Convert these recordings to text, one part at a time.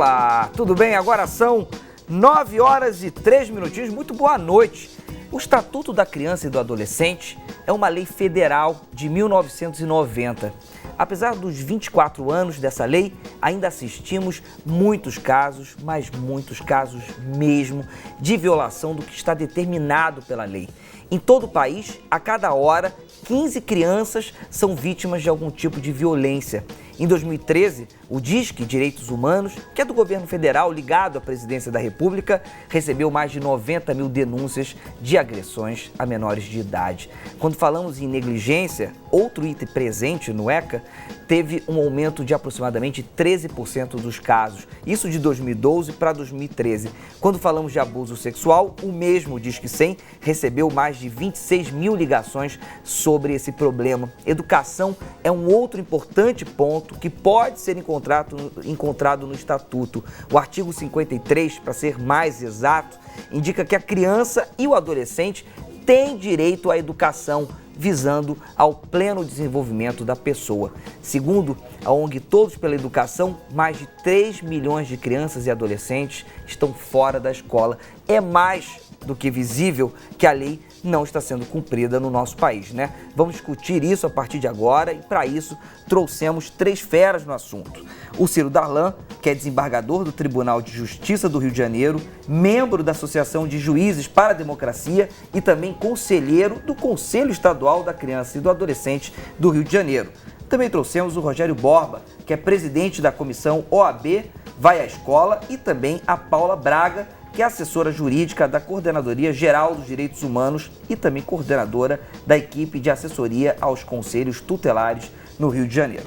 Olá, tudo bem? Agora são 9 horas e 3 minutinhos. Muito boa noite. O Estatuto da Criança e do Adolescente é uma lei federal de 1990. Apesar dos 24 anos dessa lei, ainda assistimos muitos casos, mas muitos casos mesmo, de violação do que está determinado pela lei. Em todo o país, a cada hora, 15 crianças são vítimas de algum tipo de violência. Em 2013, o DISC Direitos Humanos, que é do governo federal ligado à presidência da República, recebeu mais de 90 mil denúncias de agressões a menores de idade. Quando falamos em negligência, outro item presente no ECA teve um aumento de aproximadamente 13% dos casos. Isso de 2012 para 2013. Quando falamos de abuso sexual, o mesmo Disque 100 recebeu mais de 26 mil ligações sobre esse problema. Educação é um outro importante ponto que pode ser encontrado no Estatuto. O artigo 53, para ser mais exato, indica que a criança e o adolescente têm direito à educação, visando ao pleno desenvolvimento da pessoa. Segundo a ONG Todos pela Educação, mais de 3 milhões de crianças e adolescentes estão fora da escola. É mais do que visível que a lei não está sendo cumprida no nosso país, né? Vamos discutir isso a partir de agora e, para isso, trouxemos 3 feras no assunto. O Ciro Darlan, que é desembargador do Tribunal de Justiça do Rio de Janeiro, membro da Associação de Juízes para a Democracia e também conselheiro do Conselho Estadual da Criança e do Adolescente do Rio de Janeiro. Também trouxemos o Rogério Borba, que é presidente da comissão OAB Vai à Escola, e também a Paula Braga, que é assessora jurídica da Coordenadoria Geral dos Direitos Humanos e também coordenadora da equipe de assessoria aos conselhos tutelares no Rio de Janeiro.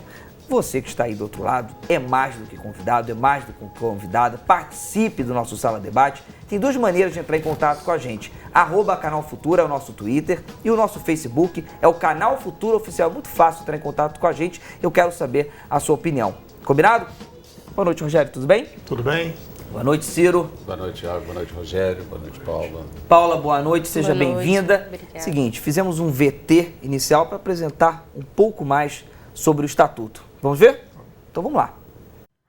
Você que está aí do outro lado é mais do que convidado, é mais do que convidada, participe do nosso Sala Debate. Tem 2 maneiras de entrar em contato com a gente. @Canal Futura é o nosso Twitter e o nosso Facebook é o Canal Futura Oficial. Muito fácil entrar em contato com a gente, eu quero saber a sua opinião. Combinado? Boa noite, Rogério, tudo bem? Tudo bem. Boa noite, Ciro. Boa noite, Thiago. Boa noite, Rogério. Boa noite, Paula. Paula, boa noite, seja bem-vinda. Obrigada. Seguinte, fizemos um VT inicial para apresentar um pouco mais sobre o Estatuto. Vamos ver? Então vamos lá.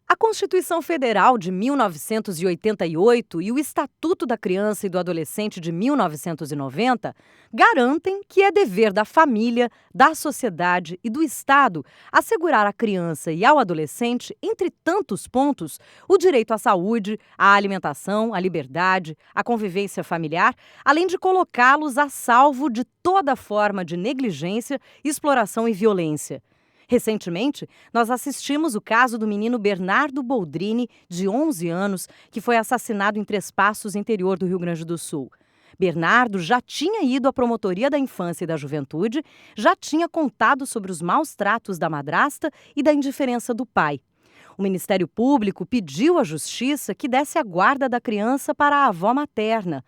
A Constituição Federal de 1988 e o Estatuto da Criança e do Adolescente de 1990 garantem que é dever da família, da sociedade e do Estado assegurar à criança e ao adolescente, entre tantos pontos, o direito à saúde, à alimentação, à liberdade, à convivência familiar, além de colocá-los a salvo de toda forma de negligência, exploração e violência. Recentemente, nós assistimos o caso do menino Bernardo Boldrini, de 11 anos, que foi assassinado em Três Passos, interior do Rio Grande do Sul. Bernardo já tinha ido à Promotoria da Infância e da Juventude, já tinha contado sobre os maus tratos da madrasta e da indiferença do pai. O Ministério Público pediu à Justiça que desse a guarda da criança para a avó materna.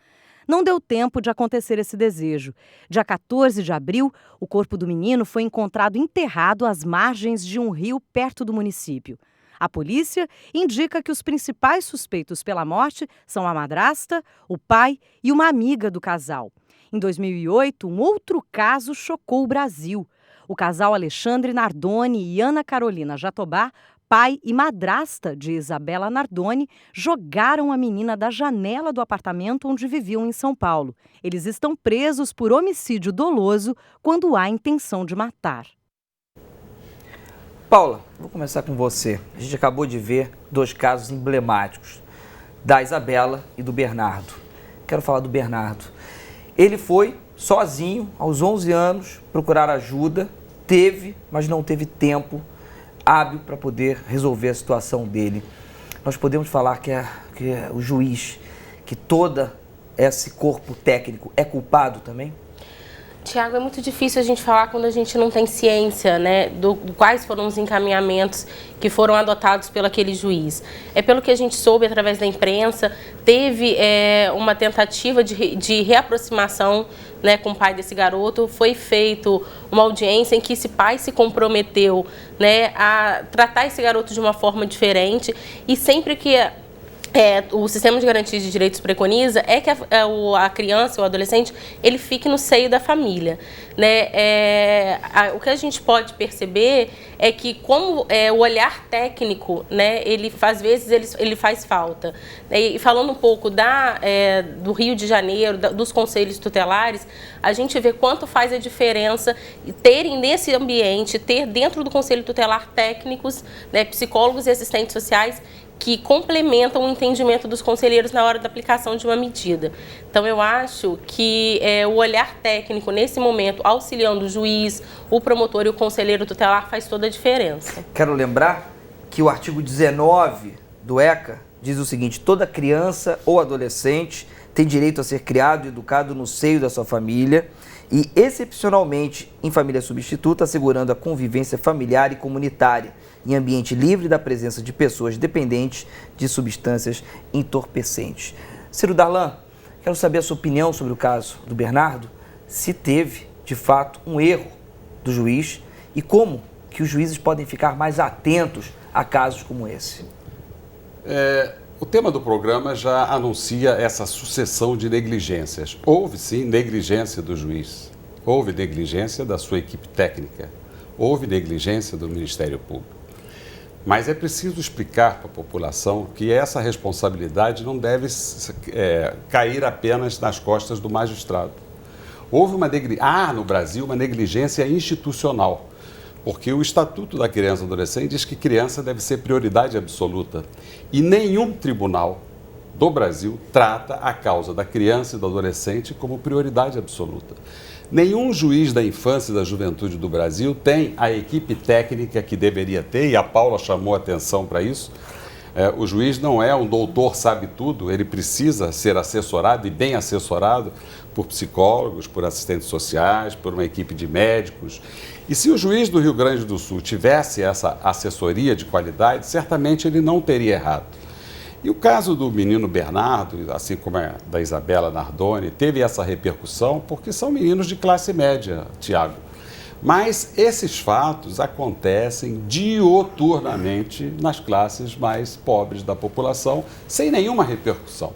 Não deu tempo de acontecer esse desejo. Dia 14 de abril, o corpo do menino foi encontrado enterrado às margens de um rio perto do município. A polícia indica que os principais suspeitos pela morte são a madrasta, o pai e uma amiga do casal. Em 2008, um outro caso chocou o Brasil. O casal Alexandre Nardoni e Ana Carolina Jatobá, pai e madrasta de Isabela Nardoni, jogaram a menina da janela do apartamento onde viviam em São Paulo. Eles estão presos por homicídio doloso quando há intenção de matar. Paula, vou começar com você. A gente acabou de ver 2 casos emblemáticos, da Isabela e do Bernardo. Quero falar do Bernardo. Ele foi sozinho, aos 11 anos, procurar ajuda, mas não teve tempo hábil para poder resolver a situação dele. Nós podemos falar que o juiz, que todo esse corpo técnico é culpado também? Tiago, é muito difícil a gente falar quando a gente não tem ciência, né, do quais foram os encaminhamentos que foram adotados pelo aquele juiz. É pelo que a gente soube através da imprensa, teve uma tentativa de reaproximação, né, com o pai desse garoto. Foi feito uma audiência em que esse pai se comprometeu, né, a tratar esse garoto de uma forma diferente, e sempre que o sistema de garantia de direitos preconiza é que a criança ou o adolescente ele fique no seio da família, né? O que a gente pode perceber é que como o olhar técnico, né, às vezes ele faz falta. E falando um pouco do Rio de Janeiro, dos conselhos tutelares, a gente vê quanto faz a diferença terem nesse ambiente, ter dentro do conselho tutelar técnicos, né, psicólogos e assistentes sociais que complementam o entendimento dos conselheiros na hora da aplicação de uma medida. Então, eu acho que o olhar técnico, nesse momento, auxiliando o juiz, o promotor e o conselheiro tutelar, faz toda a diferença. Quero lembrar que o artigo 19 do ECA diz o seguinte: toda criança ou adolescente tem direito a ser criado e educado no seio da sua família e, excepcionalmente, em família substituta, assegurando a convivência familiar e comunitária, em ambiente livre da presença de pessoas dependentes de substâncias entorpecentes. Ciro Darlan, quero saber a sua opinião sobre o caso do Bernardo, se teve, de fato, um erro do juiz e como que os juízes podem ficar mais atentos a casos como esse. O tema do programa já anuncia essa sucessão de negligências. Houve, sim, negligência do juiz, houve negligência da sua equipe técnica, houve negligência do Ministério Público. Mas é preciso explicar para a população que essa responsabilidade não deve cair apenas nas costas do magistrado. Houve no Brasil uma negligência institucional, porque o Estatuto da Criança e do Adolescente diz que criança deve ser prioridade absoluta. E nenhum tribunal do Brasil trata a causa da criança e do adolescente como prioridade absoluta. Nenhum juiz da infância e da juventude do Brasil tem a equipe técnica que deveria ter, e a Paula chamou atenção para isso. O juiz não é um doutor sabe-tudo, ele precisa ser assessorado e bem assessorado por psicólogos, por assistentes sociais, por uma equipe de médicos. E se o juiz do Rio Grande do Sul tivesse essa assessoria de qualidade, certamente ele não teria errado. E o caso do menino Bernardo, assim como a da Isabela Nardoni, teve essa repercussão porque são meninos de classe média, Tiago. Mas esses fatos acontecem dioturnamente nas classes mais pobres da população, sem nenhuma repercussão,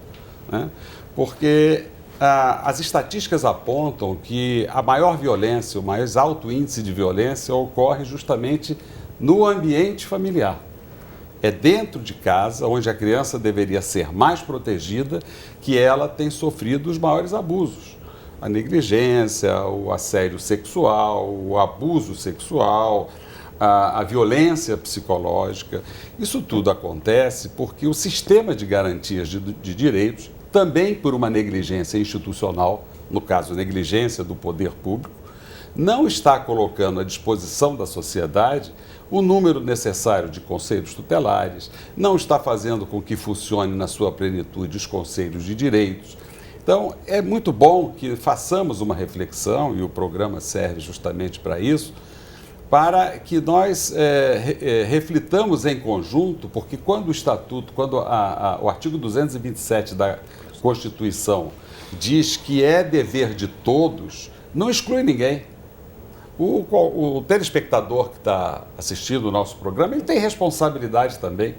né? Porque as estatísticas apontam que a maior violência, o mais alto índice de violência ocorre justamente no ambiente familiar. É dentro de casa, onde a criança deveria ser mais protegida, que ela tem sofrido os maiores abusos. A negligência, o assédio sexual, o abuso sexual, a violência psicológica. Isso tudo acontece porque o sistema de garantias de direitos, também por uma negligência institucional, no caso, negligência do poder público, não está colocando à disposição da sociedade o número necessário de conselhos tutelares, não está fazendo com que funcione na sua plenitude os conselhos de direitos. Então, é muito bom que façamos uma reflexão, e o programa serve justamente para isso, para que nós reflitamos em conjunto, porque quando o Estatuto, quando o artigo 227 da Constituição diz que é dever de todos, não exclui ninguém. O telespectador que está assistindo o nosso programa, ele tem responsabilidade também,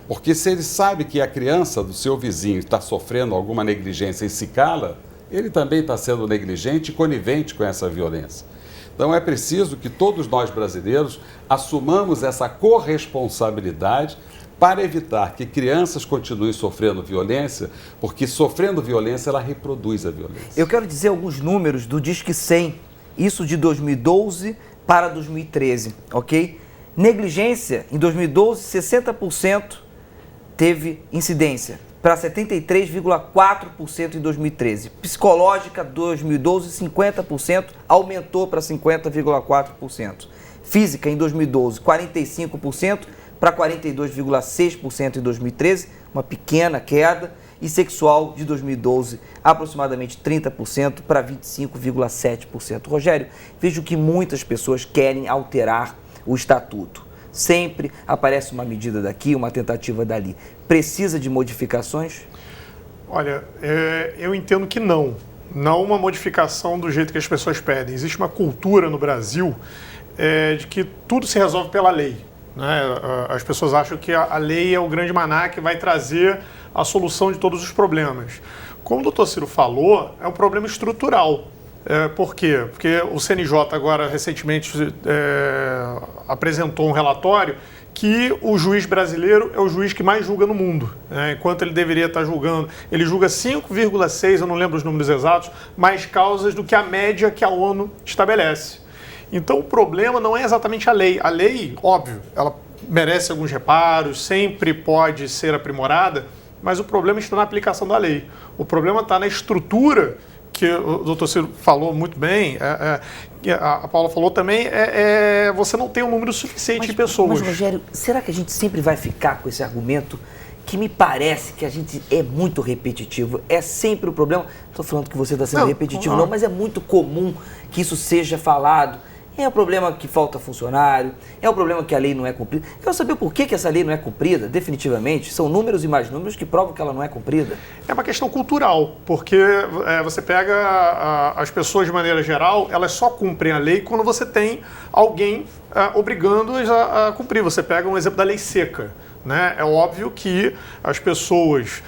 porque se ele sabe que a criança do seu vizinho está sofrendo alguma negligência e se cala, ele também está sendo negligente e conivente com essa violência. Então é preciso que todos nós brasileiros assumamos essa corresponsabilidade para evitar que crianças continuem sofrendo violência, porque sofrendo violência ela reproduz a violência. Eu quero dizer alguns números do Disque 100, isso de 2012 para 2013, ok? Negligência, em 2012, 60% teve incidência, para 73,4% em 2013. Psicológica, 2012, 50%, aumentou para 50,4%. Física, em 2012, 45%, para 42,6% em 2013, uma pequena queda. E sexual, de 2012, aproximadamente 30% para 25,7%. Rogério, vejo que muitas pessoas querem alterar o estatuto. Sempre aparece uma medida daqui, uma tentativa dali. Precisa de modificações? Olha, eu entendo que não. Não uma modificação do jeito que as pessoas pedem. Existe uma cultura no Brasil de que tudo se resolve pela lei. né? As pessoas acham que a lei é o grande maná que vai trazer a solução de todos os problemas. Como o doutor Ciro falou, é um problema estrutural. Por quê? Porque o CNJ agora recentemente apresentou um relatório que o juiz brasileiro é o juiz que mais julga no mundo, né? Enquanto ele deveria estar julgando, ele julga 5,6, eu não lembro os números exatos, mais causas do que a média que a ONU estabelece. Então o problema não é exatamente a lei. A lei, óbvio, ela merece alguns reparos, sempre pode ser aprimorada, mas o problema está na aplicação da lei. O problema está na estrutura, que o doutor Ciro falou muito bem, a Paula falou também, você não tem um número suficiente de pessoas. Mas, Rogério, será que a gente sempre vai ficar com esse argumento que me parece que a gente é muito repetitivo? É sempre o problema. Estou falando que você está sendo repetitivo, não, mas é muito comum que isso seja falado. É o problema que falta funcionário, é o problema que a lei não é cumprida. Quero saber por que essa lei não é cumprida, definitivamente. São números e mais números que provam que ela não é cumprida. É uma questão cultural, porque você pega as pessoas de maneira geral, elas só cumprem a lei quando você tem alguém obrigando-as a cumprir. Você pega um exemplo da lei seca, né? É óbvio que as pessoas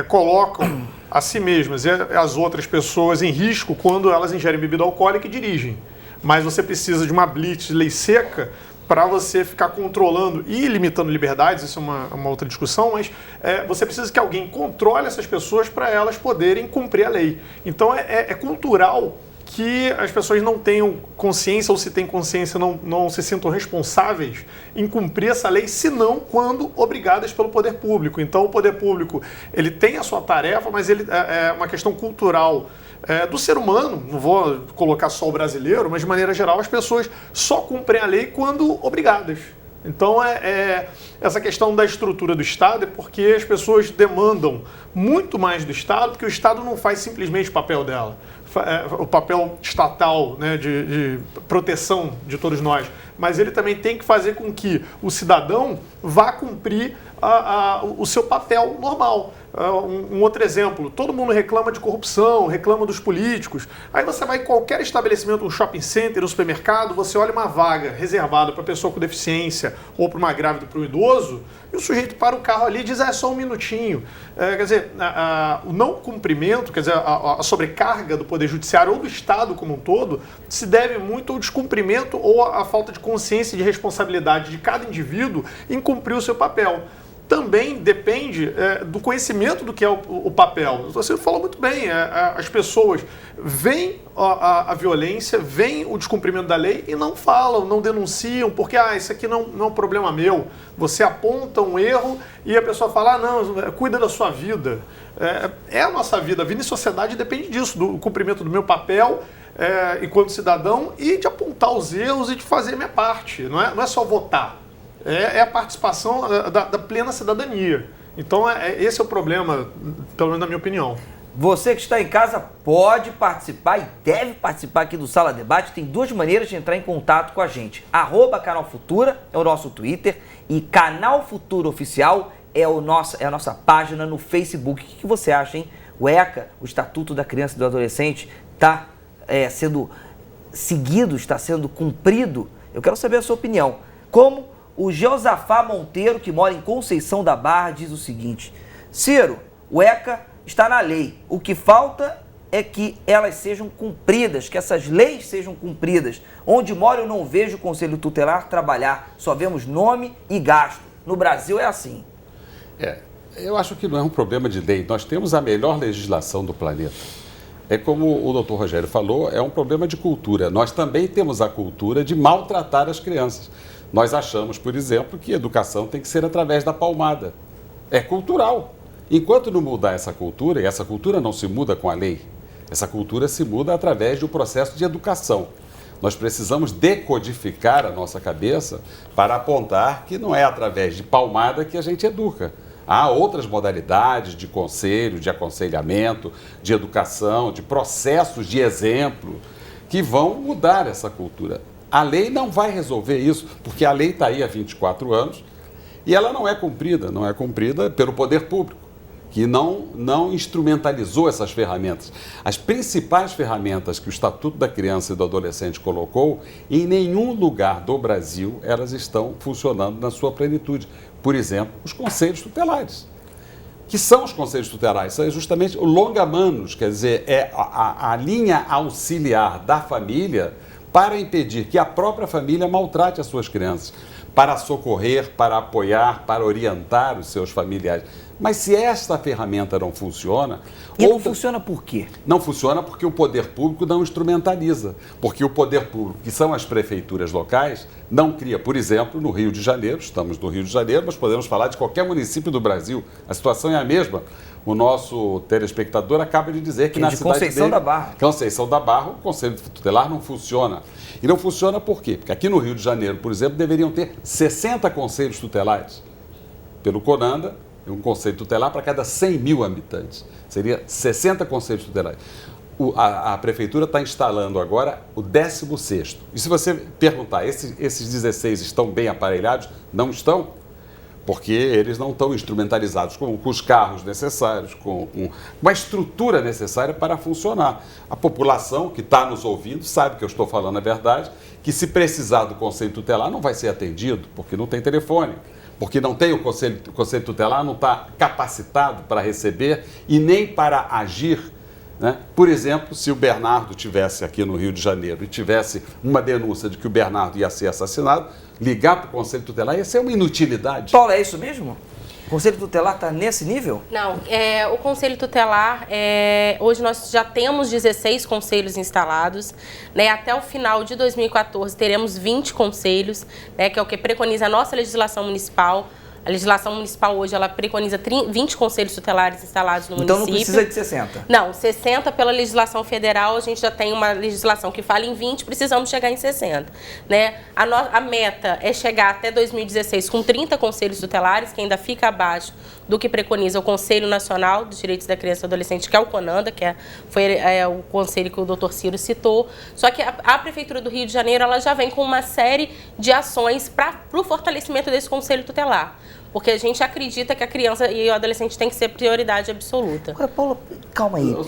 colocam a si mesmas e as outras pessoas em risco quando elas ingerem bebida alcoólica e dirigem. Mas você precisa de uma blitz de lei seca para você ficar controlando e limitando liberdades, isso é uma outra discussão, mas você precisa que alguém controle essas pessoas para elas poderem cumprir a lei. Então é cultural que as pessoas não tenham consciência, ou se têm consciência, não se sintam responsáveis em cumprir essa lei, senão quando obrigadas pelo poder público. Então o poder público ele tem a sua tarefa, mas ele é uma questão cultural do ser humano, não vou colocar só o brasileiro, mas de maneira geral as pessoas só cumprem a lei quando obrigadas. Então essa questão da estrutura do Estado é porque as pessoas demandam muito mais do Estado, porque o Estado não faz simplesmente o papel dela, o papel estatal, né, de proteção de todos nós, mas ele também tem que fazer com que o cidadão vá cumprir o seu papel normal. Um outro exemplo, todo mundo reclama de corrupção, reclama dos políticos. Aí você vai em qualquer estabelecimento, um shopping center, um supermercado, você olha uma vaga reservada para pessoa com deficiência ou para uma grávida, para um idoso, e o sujeito para o carro ali e diz, é só um minutinho. Quer dizer, o não cumprimento, quer dizer, a sobrecarga do Poder Judiciário ou do Estado como um todo, se deve muito ao descumprimento ou à falta de consciência e de responsabilidade de cada indivíduo em cumprir o seu papel. Também depende do conhecimento do que é o papel. Você falou muito bem, as pessoas veem a violência, veem o descumprimento da lei e não falam, não denunciam, porque isso aqui não é um problema meu. Você aponta um erro e a pessoa fala, não, cuida da sua vida. É a nossa vida, a vida em sociedade depende disso, do cumprimento do meu papel enquanto cidadão e de apontar os erros e de fazer a minha parte. Não é só votar. É a participação da plena cidadania. Então, esse é o problema, pelo menos na minha opinião. Você que está em casa pode participar e deve participar aqui do Sala Debate. Tem duas maneiras de entrar em contato com a gente. @Canal Futura é o nosso Twitter e Canal Futura Oficial é a nossa página no Facebook. O que você acha, hein? O ECA, o Estatuto da Criança e do Adolescente, está sendo seguido, está sendo cumprido? Eu quero saber a sua opinião. Como o Josafá Monteiro, que mora em Conceição da Barra, diz o seguinte: Ciro, o ECA está na lei. O que falta é que elas sejam cumpridas, que essas leis sejam cumpridas. Onde moro eu não vejo o Conselho Tutelar trabalhar, só vemos nome e gasto. No Brasil é assim. Eu acho que não é um problema de lei. Nós temos a melhor legislação do planeta. É como o doutor Rogério falou, é um problema de cultura. Nós também temos a cultura de maltratar as crianças. Nós achamos, por exemplo, que educação tem que ser através da palmada. É cultural. Enquanto não mudar essa cultura, e essa cultura não se muda com a lei, essa cultura se muda através do processo de educação. Nós precisamos decodificar a nossa cabeça para apontar que não é através de palmada que a gente educa. Há outras modalidades de conselho, de aconselhamento, de educação, de processos de exemplo que vão mudar essa cultura. A lei não vai resolver isso, porque a lei está aí há 24 anos e ela não é cumprida pelo poder público, que não instrumentalizou essas ferramentas. As principais ferramentas que o Estatuto da Criança e do Adolescente colocou, em nenhum lugar do Brasil elas estão funcionando na sua plenitude. Por exemplo, os conselhos tutelares. Que são os conselhos tutelares? São justamente o longa-manos, quer dizer, é a linha auxiliar da família para impedir que a própria família maltrate as suas crianças, para socorrer, para apoiar, para orientar os seus familiares. Mas se esta ferramenta não funciona... E não funciona por quê? Não funciona porque o poder público não instrumentaliza. Porque o poder público, que são as prefeituras locais, não cria. Por exemplo, no Rio de Janeiro, estamos no Rio de Janeiro, mas podemos falar de qualquer município do Brasil. A situação é a mesma. O nosso telespectador acaba de dizer que na cidade Conceição da Barra. Conceição da Barra, o Conselho Tutelar não funciona. E não funciona por quê? Porque aqui no Rio de Janeiro, por exemplo, deveriam ter 60 conselhos tutelares. Pelo CONANDA, um conselho tutelar para cada 100 mil habitantes. Seria 60 conselhos tutelares. A prefeitura está instalando agora o 16º. E se você perguntar, esses 16 estão bem aparelhados? Não estão, porque eles não estão instrumentalizados com os carros necessários, com a estrutura necessária para funcionar. A população que está nos ouvindo sabe que eu estou falando a verdade, que se precisar do conselho tutelar não vai ser atendido, porque não tem telefone. Porque não tem o conselho tutelar, não está capacitado para receber e nem para agir. Né? Por exemplo, se o Bernardo estivesse aqui no Rio de Janeiro e tivesse uma denúncia de que o Bernardo ia ser assassinado, ligar para o Conselho Tutelar ia ser uma inutilidade. Paulo, é isso mesmo? O Conselho Tutelar está nesse nível? Não, o Conselho Tutelar, hoje nós já temos 16 conselhos instalados, né? Até o final de 2014 teremos 20 conselhos, né? Que é o que preconiza a nossa legislação municipal. A legislação municipal hoje, ela preconiza 20 conselhos tutelares instalados no município. Então não precisa de 60? Não, 60 pela legislação federal, a gente já tem uma legislação que fala em 20, precisamos chegar em 60. Né? A meta é chegar até 2016 com 30 conselhos tutelares, que ainda fica abaixo do que preconiza o Conselho Nacional dos Direitos da Criança e do Adolescente, que é o CONANDA, que foi o conselho que o doutor Ciro citou. Só que a Prefeitura do Rio de Janeiro, ela já vem com uma série de ações para o fortalecimento desse Conselho Tutelar. Porque a gente acredita que a criança e o adolescente tem que ser prioridade absoluta. Agora, Paulo, calma aí. Eu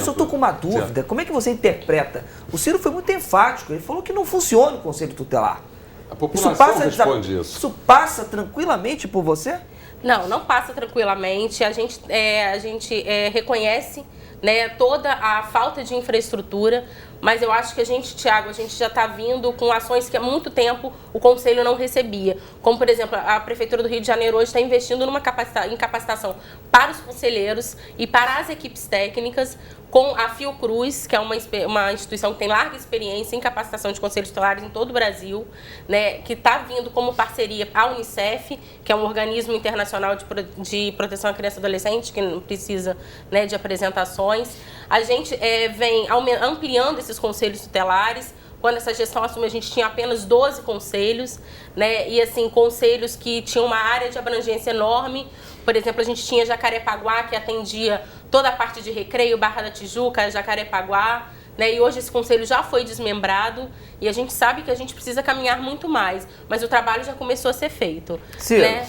só estou com uma dúvida. Como é que você interpreta? O Ciro foi muito enfático. Ele falou que não funciona o Conselho Tutelar. A população responde isso. Isso passa tranquilamente por você? Não passa tranquilamente. A gente reconhece, né, toda a falta de infraestrutura, mas eu acho que Tiago, a gente já está vindo com ações que há muito tempo o Conselho não recebia. Como, por exemplo, a Prefeitura do Rio de Janeiro hoje está investindo em capacitação para os conselheiros e para as equipes técnicas, com a Fiocruz, que é uma instituição que tem larga experiência em capacitação de conselhos tutelares em todo o Brasil, né, que está vindo como parceria a Unicef, que é um organismo internacional de proteção à criança e adolescente, que não precisa, né, de apresentações. A gente vem ampliando esses conselhos tutelares. Quando essa gestão assumiu, a gente tinha apenas 12 conselhos, né? E assim, conselhos que tinham uma área de abrangência enorme. Por exemplo, a gente tinha Jacarepaguá, que atendia toda a parte de Recreio, Barra da Tijuca, Jacarepaguá, né? E hoje esse conselho já foi desmembrado e a gente sabe que a gente precisa caminhar muito mais, mas o trabalho já começou a ser feito. Ciro, né?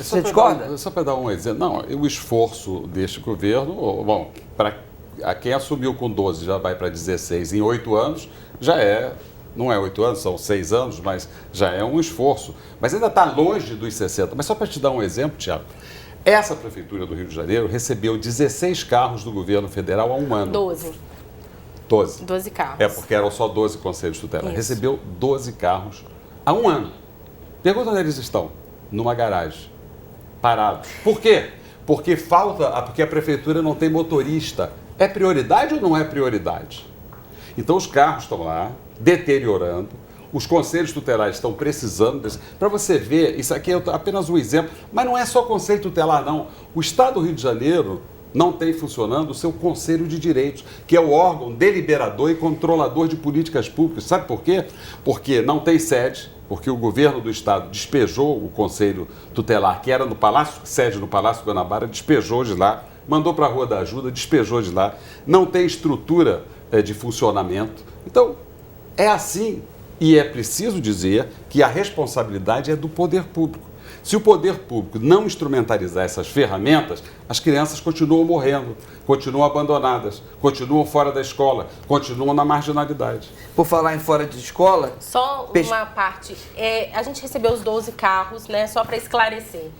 você discorda? Só para dar um exemplo, não, o esforço deste governo, bom, para quem assumiu com 12 já vai para 16 em 8 anos, não é 8 anos, são 6 anos, mas já é um esforço. Mas ainda está longe dos 60. Mas só para te dar um exemplo, Tiago, essa Prefeitura do Rio de Janeiro recebeu 16 carros do governo federal há um ano. 12 carros. Porque eram só 12 conselhos tutelares. Isso. Recebeu 12 carros há um ano. Pergunta onde eles estão. Numa garagem. Parados. Por quê? Porque a Prefeitura não tem motorista. É prioridade ou não é prioridade? Então os carros estão lá, deteriorando, os conselhos tutelares estão precisando desse. Para você ver, isso aqui é apenas um exemplo, mas não é só conselho tutelar, não. O Estado do Rio de Janeiro não tem funcionando o seu Conselho de Direitos, que é o órgão deliberador e controlador de políticas públicas. Sabe por quê? Porque não tem sede, porque o governo do Estado despejou o Conselho Tutelar, que era no Palácio, sede no Palácio Guanabara, despejou de lá, mandou para a Rua da Ajuda, despejou de lá, não tem estrutura de funcionamento. Então, é assim, e é preciso dizer que a responsabilidade é do poder público. Se o poder público não instrumentalizar essas ferramentas, as crianças continuam morrendo, continuam abandonadas, continuam fora da escola, continuam na marginalidade. Por falar em fora de escola... Só uma parte. A gente recebeu os 12 carros, né, só para esclarecer,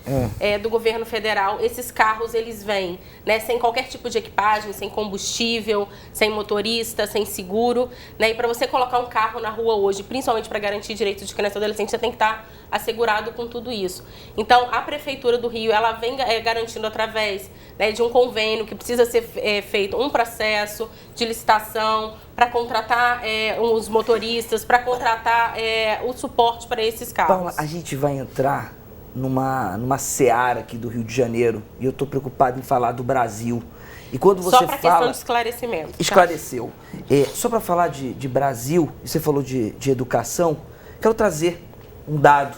do governo federal. Esses carros, eles vêm, né, sem qualquer tipo de equipagem, sem combustível, sem motorista, sem seguro. Né, e para você colocar um carro na rua hoje, principalmente para garantir direitos de criança e adolescente, você tem que estar assegurado com tudo isso. Então, a Prefeitura do Rio, ela vem garantindo através, né, de um convênio que precisa ser feito um processo de licitação para contratar os motoristas, para contratar o suporte para esses carros. Paula, a gente vai entrar numa seara aqui do Rio de Janeiro e eu estou preocupado em falar do Brasil. E quando você só para questão de esclarecimento. Esclareceu. Só para falar de Brasil, você falou de educação, quero trazer um dado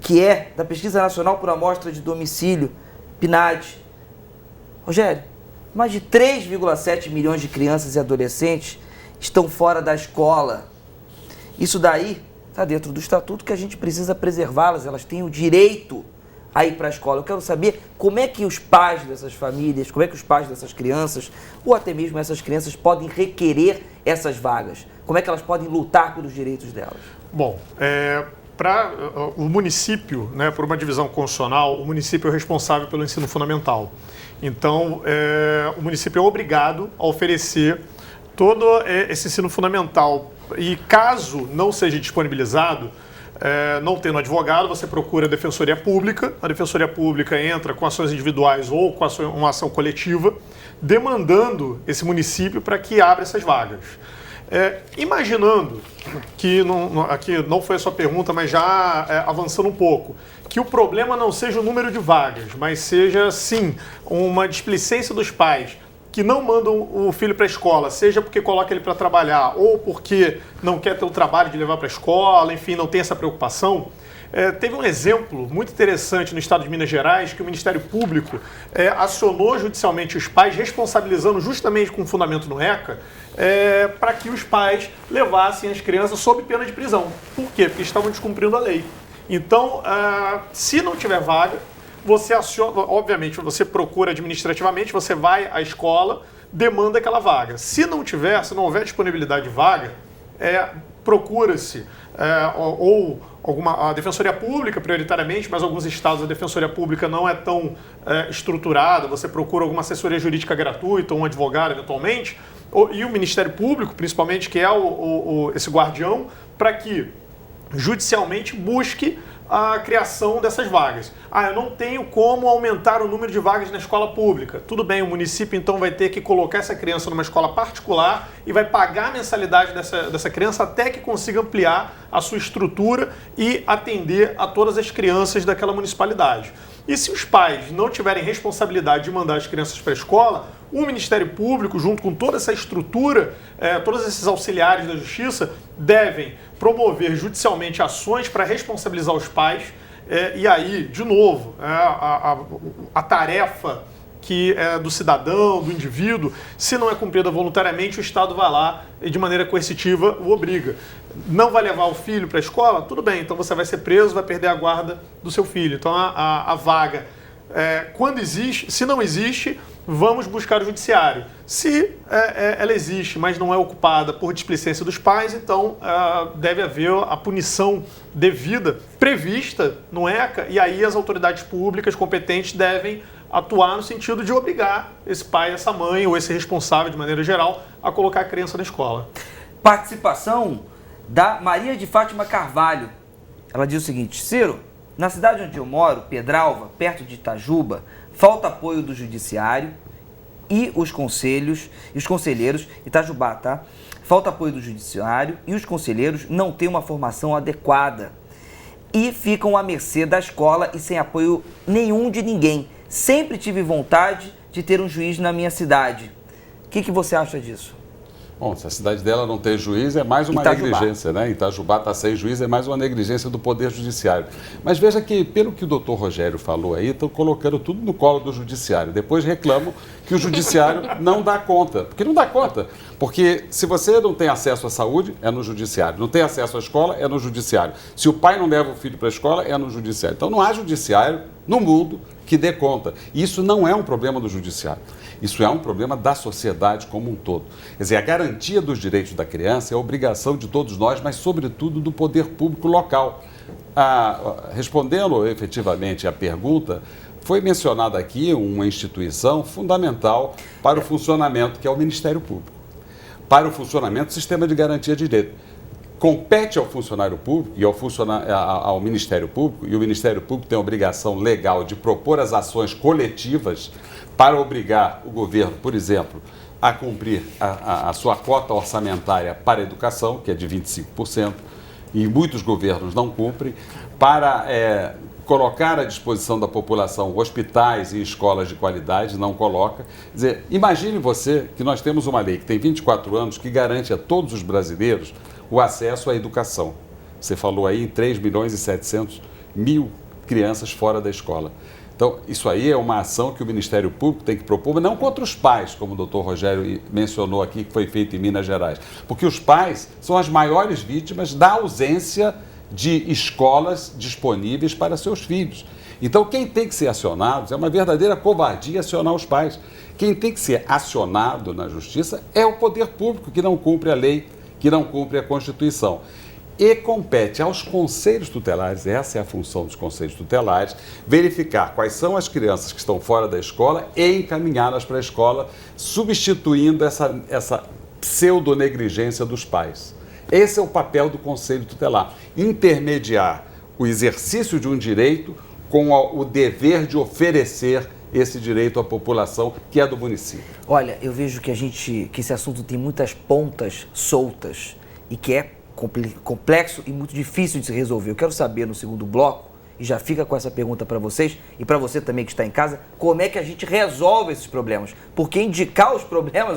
que é da Pesquisa Nacional por Amostra de Domicílio, PNAD. Rogério, mais de 3,7 milhões de crianças e adolescentes estão fora da escola. Isso daí está dentro do estatuto que a gente precisa preservá-las, elas têm o direito a ir para a escola. Eu quero saber como é que os pais dessas famílias, como é que os pais dessas crianças, ou até mesmo essas crianças, podem requerer essas vagas. Como é que elas podem lutar pelos direitos delas? Bom, para o município, né, por uma divisão constitucional, o município é o responsável pelo ensino fundamental. Então, o município é obrigado a oferecer todo esse ensino fundamental. E caso não seja disponibilizado, não tendo advogado, você procura a Defensoria Pública. A Defensoria Pública entra com ações individuais ou com uma ação coletiva, demandando esse município para que abra essas vagas. Imaginando que, aqui não foi a sua pergunta, mas já avançando um pouco, que o problema não seja o número de vagas, mas seja, sim, uma displicência dos pais que não mandam o filho para a escola, seja porque coloca ele para trabalhar ou porque não quer ter o trabalho de levar para a escola, enfim, não tem essa preocupação. Teve um exemplo muito interessante no estado de Minas Gerais, que o Ministério Público acionou judicialmente os pais, responsabilizando justamente com fundamento no ECA, para que os pais levassem as crianças sob pena de prisão. Por quê? Porque estavam descumprindo a lei. Então, se não tiver vaga, você aciona, obviamente, você procura administrativamente, você vai à escola, demanda aquela vaga. Se não houver disponibilidade de vaga, procura-se ou a Defensoria Pública, prioritariamente, mas alguns estados a Defensoria Pública não é tão estruturada, você procura alguma assessoria jurídica gratuita, um advogado, eventualmente, e o Ministério Público, principalmente, que é esse guardião, para que judicialmente busque a criação dessas vagas. Eu não tenho como aumentar o número de vagas na escola pública. Tudo bem, o município então vai ter que colocar essa criança numa escola particular e vai pagar a mensalidade dessa criança até que consiga ampliar a sua estrutura e atender a todas as crianças daquela municipalidade. E se os pais não tiverem responsabilidade de mandar as crianças para a escola, o Ministério Público, junto com toda essa estrutura, todos esses auxiliares da Justiça, devem promover judicialmente ações para responsabilizar os pais. E aí, de novo, a tarefa que é do cidadão, do indivíduo, se não é cumprida voluntariamente, o Estado vai lá e de maneira coercitiva o obriga. Não vai levar o filho para a escola? Tudo bem, então você vai ser preso, vai perder a guarda do seu filho. Então a vaga, quando existe, se não existe, vamos buscar o judiciário. Se ela existe, mas não é ocupada por displicência dos pais, então deve haver a punição devida, prevista no ECA, e aí as autoridades públicas competentes devem atuar no sentido de obrigar esse pai, essa mãe ou esse responsável, de maneira geral, a colocar a criança na escola. Participação da Maria de Fátima Carvalho. Ela diz o seguinte: Ciro, na cidade onde eu moro, Pedralva, perto de Itajuba, falta apoio do judiciário e os conselheiros, Itajubá, tá? Falta apoio do judiciário e os conselheiros não têm uma formação adequada e ficam à mercê da escola e sem apoio nenhum de ninguém. Sempre tive vontade de ter um juiz na minha cidade. O que você acha disso? Bom, se a cidade dela não tem juiz, é mais uma negligência, né? Itajubá está sem juiz, é mais uma negligência do Poder Judiciário. Mas veja que, pelo que o doutor Rogério falou aí, estão colocando tudo no colo do Judiciário. Depois reclamam que o Judiciário não dá conta. Porque não dá conta. Porque se você não tem acesso à saúde, é no Judiciário. Não tem acesso à escola, é no Judiciário. Se o pai não leva o filho para a escola, é no Judiciário. Então não há Judiciário no mundo que dê conta. E isso não é um problema do Judiciário. Isso é um problema da sociedade como um todo. Quer dizer, a garantia dos direitos da criança é a obrigação de todos nós, mas sobretudo do poder público local. Respondendo efetivamente à pergunta, foi mencionada aqui uma instituição fundamental para o funcionamento, que é o Ministério Público. Para o funcionamento do sistema de garantia de direito. Compete ao funcionário público e ao Ministério Público, e o Ministério Público tem a obrigação legal de propor as ações coletivas para obrigar o governo, por exemplo, a cumprir a sua cota orçamentária para a educação, que é de 25%, e muitos governos não cumprem, para colocar à disposição da população hospitais e escolas de qualidade, não coloca. Quer dizer, imagine você que nós temos uma lei que tem 24 anos que garante a todos os brasileiros o acesso à educação. Você falou aí em 3.700.000 crianças fora da escola. Então, isso aí é uma ação que o Ministério Público tem que propor, mas não contra os pais, como o doutor Rogério mencionou aqui, que foi feito em Minas Gerais. Porque os pais são as maiores vítimas da ausência de escolas disponíveis para seus filhos. Então, quem tem que ser acionado, é uma verdadeira covardia acionar os pais. Quem tem que ser acionado na justiça é o poder público, que não cumpre a lei, que não cumpre a Constituição. E compete aos conselhos tutelares, essa é a função dos conselhos tutelares, verificar quais são as crianças que estão fora da escola e encaminhá-las para a escola, substituindo essa pseudo-negligência dos pais. Esse é o papel do conselho tutelar, intermediar o exercício de um direito com o dever de oferecer esse direito à população que é do município. Olha, eu vejo que esse assunto tem muitas pontas soltas e que é complexo e muito difícil de se resolver. Eu quero saber no segundo bloco, e já fica com essa pergunta para vocês e para você também que está em casa, como é que a gente resolve esses problemas? Porque indicar os problemas,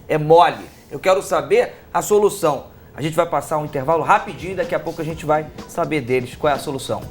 é mole. Eu quero saber a solução. A gente vai passar um intervalo rapidinho e daqui a pouco a gente vai saber deles qual é a solução.